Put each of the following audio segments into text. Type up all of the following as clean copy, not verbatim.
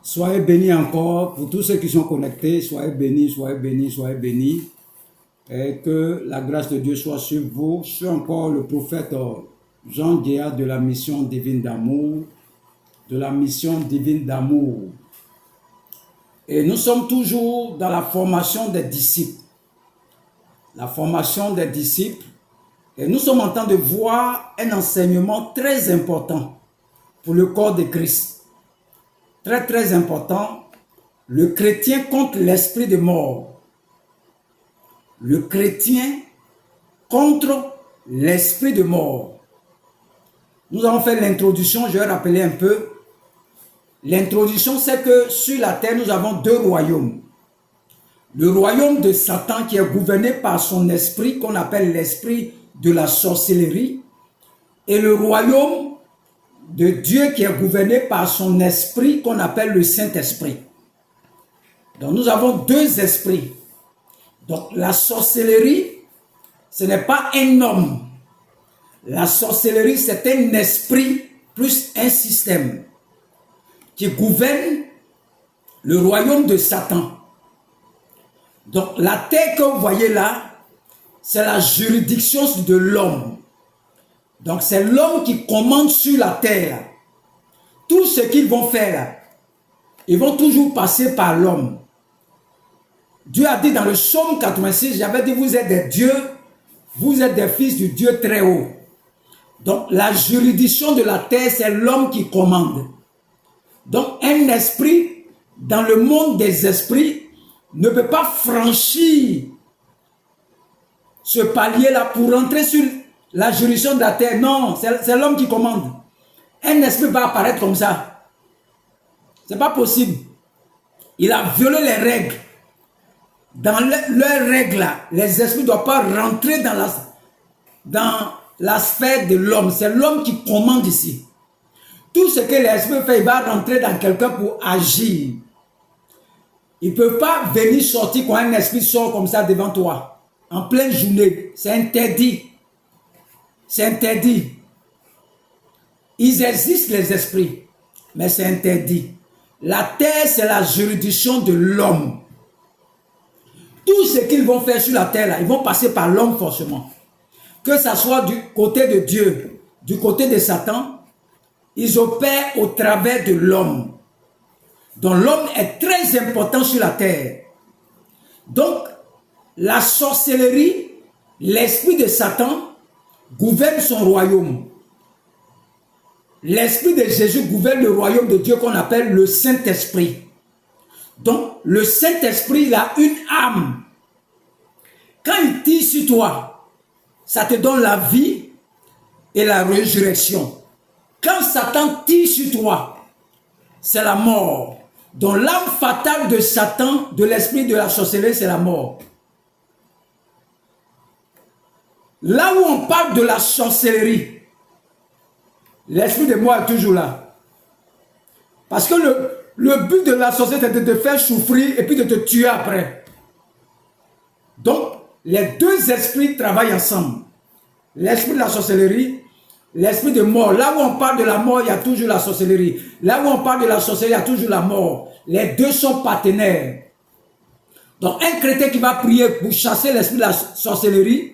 Soyez bénis encore, pour tous ceux qui sont connectés, soyez bénis, soyez bénis, soyez bénis. Et que la grâce de Dieu soit sur vous. Je suis encore le prophète Jean Guéa de la mission divine d'amour. De la mission divine d'amour. Et nous sommes toujours dans la formation des disciples. La formation des disciples. Et nous sommes en train de voir un enseignement très important pour le corps de Christ. Très très important. Le chrétien contre l'esprit de mort. Le chrétien contre l'esprit de mort. Nous avons fait l'introduction, je vais rappeler un peu. L'introduction, c'est que sur la terre, nous avons deux royaumes. Le royaume de Satan qui est gouverné par son esprit, qu'on appelle l'esprit de la sorcellerie, et le royaume de Dieu qui est gouverné par son esprit, qu'on appelle le Saint-Esprit. Donc nous avons deux esprits. Donc la sorcellerie, ce n'est pas un homme. La sorcellerie, c'est un esprit plus un système qui gouverne le royaume de Satan. Donc la terre que vous voyez là, c'est la juridiction de l'homme. Donc c'est l'homme qui commande sur la terre. Tout ce qu'ils vont faire, ils vont toujours passer par l'homme. Dieu a dit dans le psaume 86, j'avais dit vous êtes des dieux, vous êtes des fils du Dieu très haut. Donc la juridiction de la terre, c'est l'homme qui commande. Donc un esprit dans le monde des esprits ne peut pas franchir ce palier-là pour entrer sur la juridiction de la terre. Non, c'est l'homme qui commande. Un esprit va apparaître comme ça. C'est pas possible. Il a violé les règles. Dans leurs règles là, les esprits ne doivent pas rentrer dans la sphère de l'homme. C'est l'homme qui commande ici. Tout ce que l'esprit fait, il va rentrer dans quelqu'un pour agir. Il ne peut pas venir sortir quand un esprit sort comme ça devant toi. En pleine journée. C'est interdit. C'est interdit. Ils existent les esprits. Mais c'est interdit. La terre, c'est la juridiction de l'homme. Tout ce qu'ils vont faire sur la terre, là, ils vont passer par l'homme forcément. Que ça soit du côté de Dieu, du côté de Satan, ils opèrent au travers de l'homme. Donc l'homme est très important sur la terre. Donc la sorcellerie, l'esprit de Satan gouverne son royaume. L'esprit de Jésus gouverne le royaume de Dieu qu'on appelle le Saint-Esprit. Donc le Saint-Esprit, il a une âme. Quand il tire sur toi, ça te donne la vie et la résurrection. Quand Satan tire sur toi, c'est la mort. Donc l'âme fatale de Satan, de l'esprit de la sorcellerie, c'est la mort. Là où on parle de la sorcellerie, l'esprit de mort est toujours là. Parce que le but de la sorcellerie, c'est de te faire souffrir et puis de te tuer après. Donc, les deux esprits travaillent ensemble. L'esprit de la sorcellerie, l'esprit de mort. Là où on parle de la mort, il y a toujours la sorcellerie. Là où on parle de la sorcellerie, il y a toujours la mort. Les deux sont partenaires. Donc, un chrétien qui va prier pour chasser l'esprit de la sorcellerie,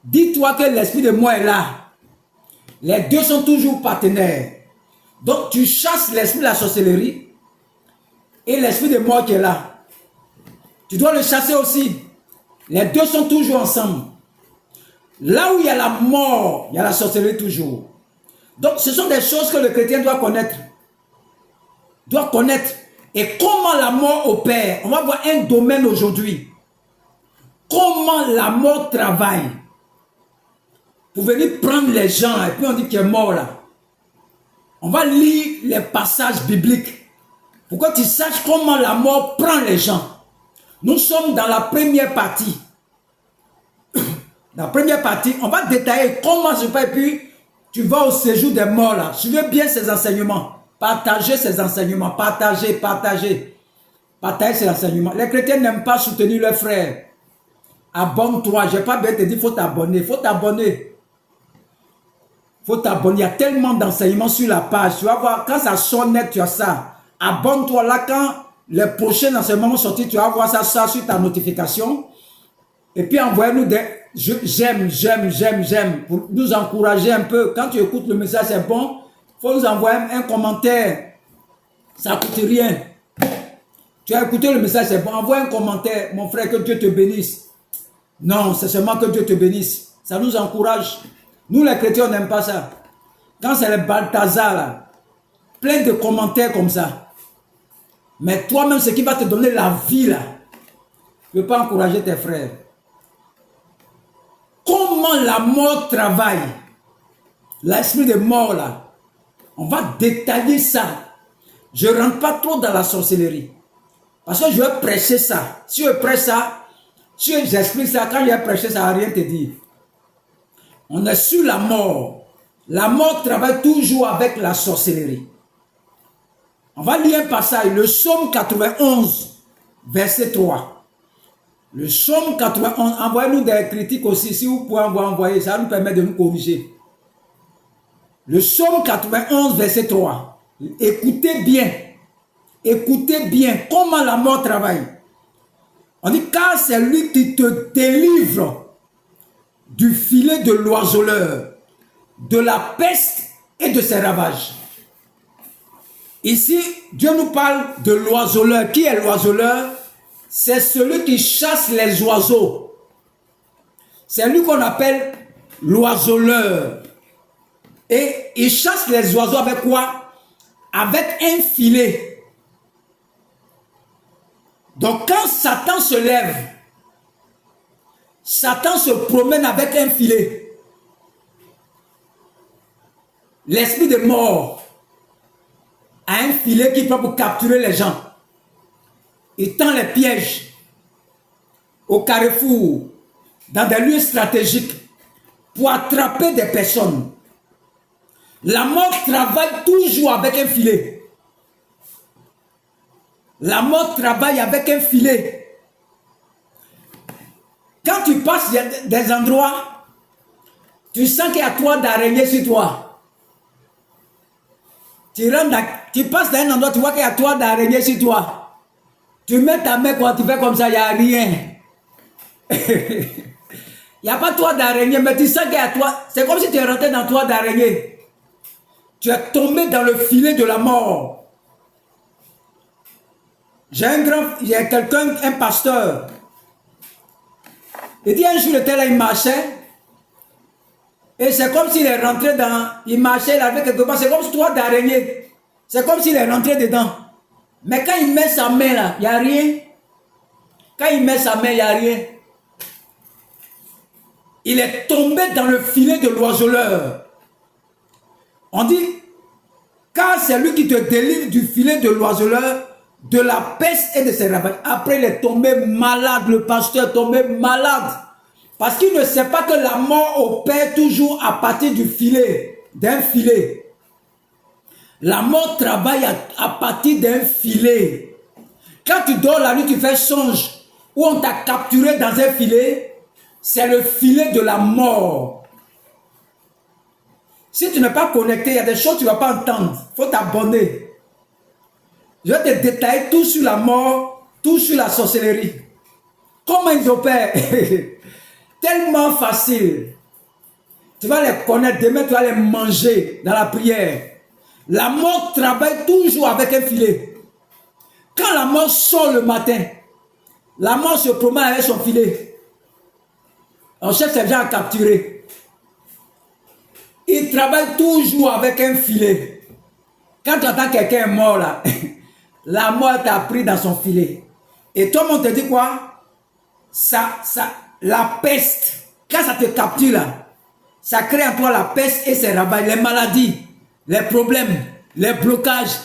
dis-toi que l'esprit de mort est là. Les deux sont toujours partenaires. Donc, tu chasses l'esprit de la sorcellerie et l'esprit de mort qui est là. Tu dois le chasser aussi. Les deux sont toujours ensemble. Là où il y a la mort, il y a la sorcellerie toujours. Donc, ce sont des choses que le chrétien doit connaître. Doit connaître. Et comment la mort opère. On va voir un domaine aujourd'hui. Comment la mort travaille. Pour venir prendre les gens et puis on dit qu'il est mort là. On va lire les passages bibliques. Pour que tu saches comment la mort prend les gens. Nous sommes dans la première partie. Dans la première partie, on va détailler comment se fait et puis tu vas au séjour des morts là. Suivez bien ces enseignements. Partagez ces enseignements. Partagez ces enseignements. Les chrétiens n'aiment pas soutenir leurs frères. Abonne-toi. Je n'ai pas bien te dire, il faut t'abonner. Il faut t'abonner. Il faut t'abonner. Il y a tellement d'enseignements sur la page. Tu vas voir, quand ça sonne net, tu as ça. Abonne-toi là quand les prochains enseignements sont sortis, tu vas voir ça sur ta notification. Et puis envoyez-nous des j'aime pour nous encourager un peu. Quand tu écoutes le message, c'est bon. Il faut nous envoyer un commentaire. Ça ne coûte rien. Tu as écouté le message, c'est bon. Envoie un commentaire, mon frère, que Dieu te bénisse. Non, c'est seulement que Dieu te bénisse. Ça nous encourage. Nous, les chrétiens, on n'aime pas ça. Quand c'est le Balthazar, là, plein de commentaires comme ça. Mais toi-même, ce qui va te donner la vie, là, tu ne peux pas encourager tes frères. Comment la mort travaille, l'esprit de mort, là, on va détailler ça. Je ne rentre pas trop dans la sorcellerie. Parce que je vais prêcher ça. Si je prêche ça, si j'explique ça, quand je vais prêcher, ça ne va rien te dire. On est sur la mort. La mort travaille toujours avec la sorcellerie. On va lire un passage, le psaume 91, verset 3. Le psaume 91, envoyez-nous des critiques aussi, si vous pouvez envoyer, ça nous permet de nous corriger. Le psaume 91, verset 3. Écoutez bien comment la mort travaille. On dit, car c'est lui qui te délivre du filet de l'oiseleur, de la peste et de ses ravages. Ici, Dieu nous parle de l'oiseleur. Qui est l'oiseleur? C'est celui qui chasse les oiseaux. C'est lui qu'on appelle l'oiseleur. Et il chasse les oiseaux avec quoi? Avec un filet. Donc quand Satan se lève, Satan se promène avec un filet. L'esprit de mort a un filet qui peut pour capturer les gens. Il tend les pièges au carrefour, dans des lieux stratégiques, pour attraper des personnes. La mort travaille toujours avec un filet. La mort travaille avec un filet. Quand tu passes des endroits, tu sens qu'il y a toi d'araignée sur toi. Tu passes dans un endroit, tu vois qu'il y a toi d'araignée sur toi. Tu mets ta main quand tu fais comme ça, il n'y a rien. Il n'y a pas toi d'araignée, mais tu sens qu'il y a toi. C'est comme si tu es rentré dans toi d'araignée. Tu es tombé dans le filet de la mort. Il y a quelqu'un, un pasteur. Il dit un jour, il était là, il marchait. Et c'est comme s'il est rentré dans. Il marchait, il avait quelque part. C'est comme si toi d'araignée. C'est comme s'il est rentré dedans. Mais quand il met sa main là, il n'y a rien. Quand il met sa main, il n'y a rien. Il est tombé dans le filet de l'oiseleur. On dit, car c'est lui qui te délivre du filet de l'oiseleur, de la peste et de ses ravages. Après, il est tombé malade, le pasteur est tombé malade. Parce qu'il ne sait pas que la mort opère toujours à partir du filet, d'un filet. La mort travaille à partir d'un filet. Quand tu dors la nuit, tu fais songe, où on t'a capturé dans un filet, c'est le filet de la mort. Si tu n'es pas connecté, il y a des choses que tu ne vas pas entendre. Il faut t'abonner. Je vais te détailler tout sur la mort, tout sur la sorcellerie. Comment ils opèrent? Tellement facile. Tu vas les connaître, demain tu vas les manger dans la prière. La mort travaille toujours avec un filet. Quand la mort sort le matin, la mort se promène avec son filet. On cherche ces gens à capturer. Il travaille toujours avec un filet. Quand tu entends quelqu'un est mort là, la mort t'a pris dans son filet. Et toi, on te dit quoi? La peste, quand ça te capture là, ça crée en toi la peste et ses ravages, les maladies, les problèmes, les blocages,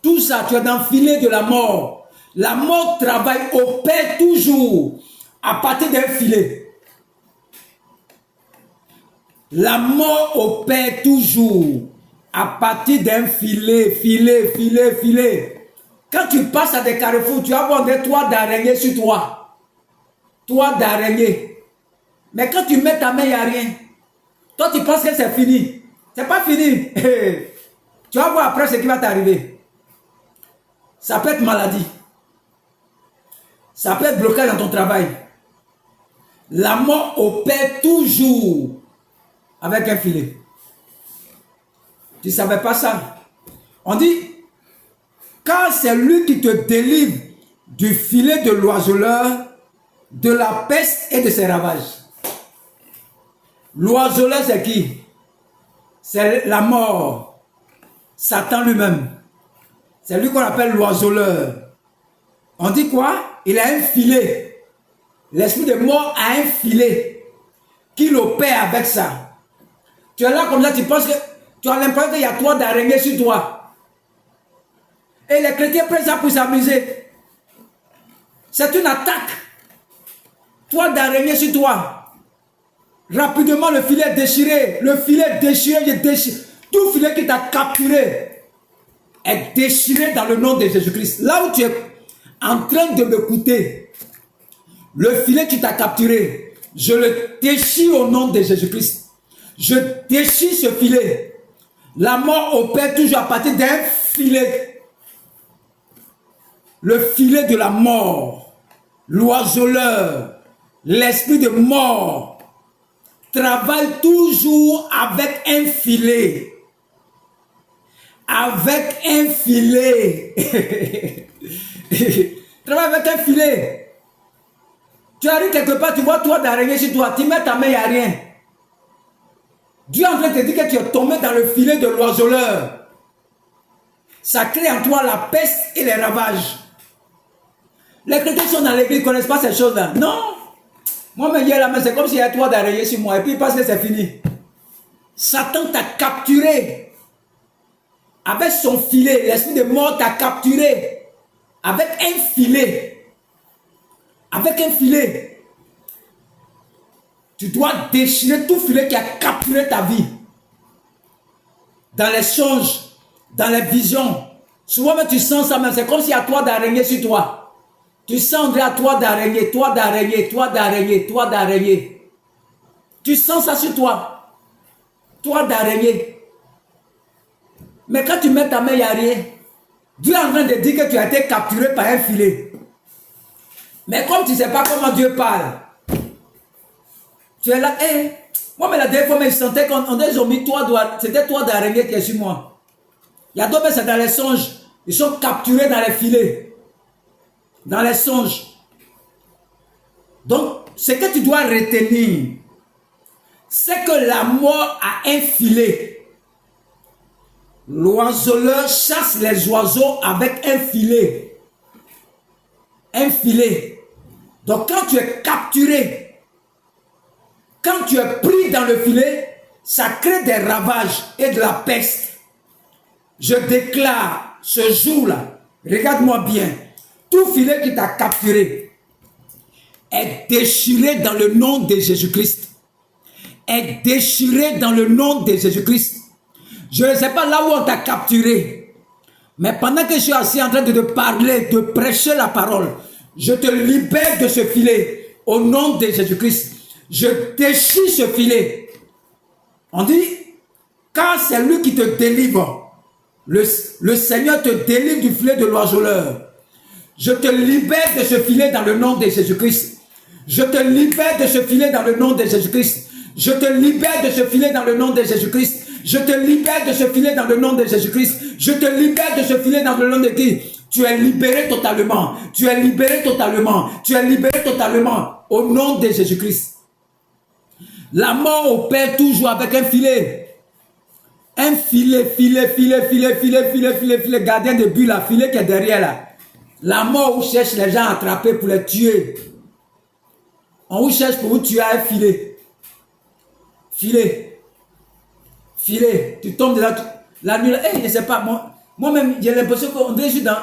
tout ça, tu es dans le filet de la mort. La mort travaille, opère toujours à partir d'un filet. La mort opère toujours à partir d'un filet, filet. Quand tu passes à des carrefours, tu vas avoir des toits d'araignée sur toi. Toits d'araignée. Mais quand tu mets ta main, il n'y a rien. Toi, tu penses que c'est fini. C'est pas fini. Tu vas voir après ce qui va t'arriver. Ça peut être maladie. Ça peut être blocage dans ton travail. La mort opère toujours avec un filet. Tu ne savais pas ça? On dit, car c'est lui qui te délivre du filet de l'oiseleur, de la peste et de ses ravages. L'oiseleur, c'est qui? C'est la mort. Satan lui-même. C'est lui qu'on appelle l'oiseleur. On dit quoi? Il a un filet. L'esprit de mort a un filet qu'il opère avec ça. Tu es là comme ça, tu penses que tu as l'impression qu'il y a toi d'araignée sur toi. Et les chrétiens prennent ça pour s'amuser. C'est une attaque. Toi d'araignée sur toi. Rapidement, le filet est déchiré. Le filet est déchiré, il est déchiré. Tout filet qui t'a capturé est déchiré dans le nom de Jésus-Christ. Là où tu es en train de m'écouter, le filet qui t'a capturé, je le déchire au nom de Jésus-Christ. Je déchire ce filet. La mort opère toujours à partir d'un filet. Le filet de la mort, l'oiseleur, l'esprit de mort travaille toujours avec un filet. Avec un filet. Travaille avec un filet. Tu arrives quelque part, tu vois toi d'araignée sur toi, tu mets ta main, il n'y a rien. Dieu est en train de te dire que tu es tombé dans le filet de l'oiseleur. Ça crée en toi la peste et les ravages. Les chrétiens sont dans l'église, ils ne connaissent pas ces choses-là. Non. Moi-même, hier, là, c'est comme s'il y a toi d'araignée sur moi. Et puis, parce que c'est fini. Satan t'a capturé. Avec son filet, l'esprit de mort t'a capturé. Avec un filet. Avec un filet. Tu dois déchirer tout filet qui a capturé ta vie. Dans les songes, dans les visions. Souvent, tu sens ça même. C'est comme s'il y a toi d'araignée sur toi. Tu sens à toi d'araignée, toi d'araignée, toi d'araignée, toi d'araignée. Tu sens ça sur toi. Toi d'araignée. Mais quand tu mets ta main, il n'y a rien. Dieu est en train de dire que tu as été capturé par un filet. Mais comme tu ne sais pas comment Dieu parle, tu es là, moi, mais la dernière fois, je sentais qu'on a mis toi, c'était toi d'araignée qui est sur moi. Il y a d'autres, c'est dans les songes. Ils sont capturés dans les filets. Dans les songes. Donc, ce que tu dois retenir, c'est que la mort a un filet. L'oiseleur chasse les oiseaux avec un filet. Un filet. Donc, quand tu es capturé, quand tu es pris dans le filet, ça crée des ravages et de la peste. Je déclare ce jour-là, regarde-moi bien, tout filet qui t'a capturé est déchiré dans le nom de Jésus-Christ. Est déchiré dans le nom de Jésus-Christ. Je ne sais pas là où on t'a capturé. Mais pendant que je suis assis en train de te parler, de prêcher la parole, je te libère de ce filet au nom de Jésus-Christ. Je déchire ce filet. On dit, car c'est lui qui te délivre. Le Seigneur te délivre du filet de l'oiseleur. Je te libère de ce filet dans le nom de Jésus-Christ. Je te libère de ce filet dans le nom de Jésus-Christ. Je te libère de ce filet dans le nom de Jésus-Christ. Je te libère de ce filet dans le nom de Jésus-Christ. Je te libère de ce filet dans le nom de qui? Tu es libéré totalement. Tu es libéré totalement. Tu es libéré totalement au nom de Jésus-Christ. La mort opère toujours avec un filet. Un filet, filet, gardien de but, la filet qui est derrière là. La mort où cherche les gens à attraper pour les tuer. On vous cherche pour vous tuer à un filet. Filet. Filet. Tu tombes de la nuit. Je ne sais pas. Moi-même, j'ai l'impression qu'on est juste dans.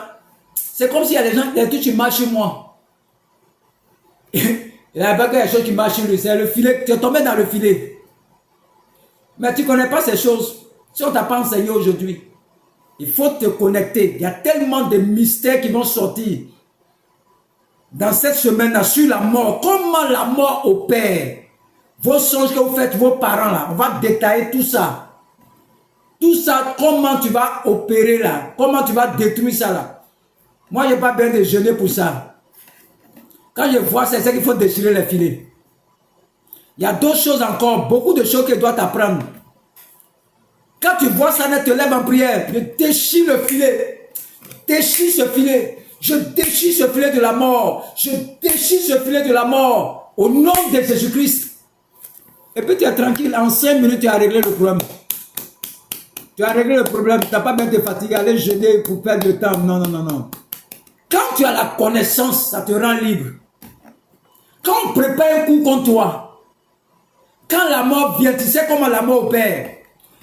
C'est comme s'il y a des gens qui marchent sur moi. Il n'y a pas quelque chose qui marche sur lui. C'est le filet. Tu es tombé dans le filet. Mais tu ne connais pas ces choses. Si on ne t'a pas enseigné aujourd'hui, il faut te connecter. Il y a tellement de mystères qui vont sortir dans cette semaine-là sur la mort. Comment la mort opère. Vos songes que vous faites, vos parents là. On va détailler tout ça. Tout ça, comment tu vas opérer là. Comment tu vas détruire ça là. Moi, je n'ai pas besoin de jeûner pour ça. Quand je vois ça, c'est qu'il faut déchirer les filets. Il y a d'autres choses encore, beaucoup de choses qu'elle doit apprendre. Quand tu vois ça, ne te lève en prière. Je déchire le filet. Déchire ce filet. Je déchire ce filet de la mort. Je déchire ce filet de la mort. Au nom de Jésus-Christ. Et puis tu es tranquille. En 5 minutes, tu as réglé le problème. Tu as réglé le problème. Tu n'as pas besoin de te fatiguer, aller jeûner pour perdre le temps. Non, non, non, non. Quand tu as la connaissance, ça te rend libre. Quand on prépare un coup contre toi, quand la mort vient, tu sais comment la mort opère.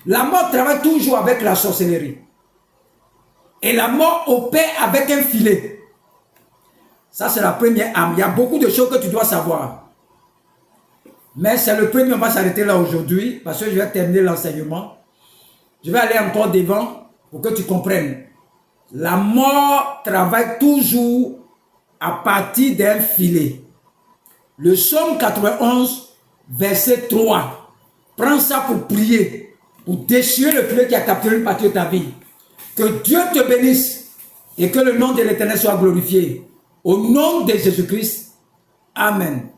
La mort travaille toujours avec la sorcellerie. Et la mort opère avec un filet. Ça, c'est la première âme. Il y a beaucoup de choses que tu dois savoir. Mais c'est le premier, on va s'arrêter là aujourd'hui, parce que je vais terminer l'enseignement. Je vais aller encore devant pour que tu comprennes. La mort travaille toujours à partir d'un filet. Le psaume 91, verset 3. Prends ça pour prier, pour déchirer le filet qui a capturé une partie de ta vie. Que Dieu te bénisse et que le nom de l'Éternel soit glorifié. Au nom de Jésus-Christ. Amen.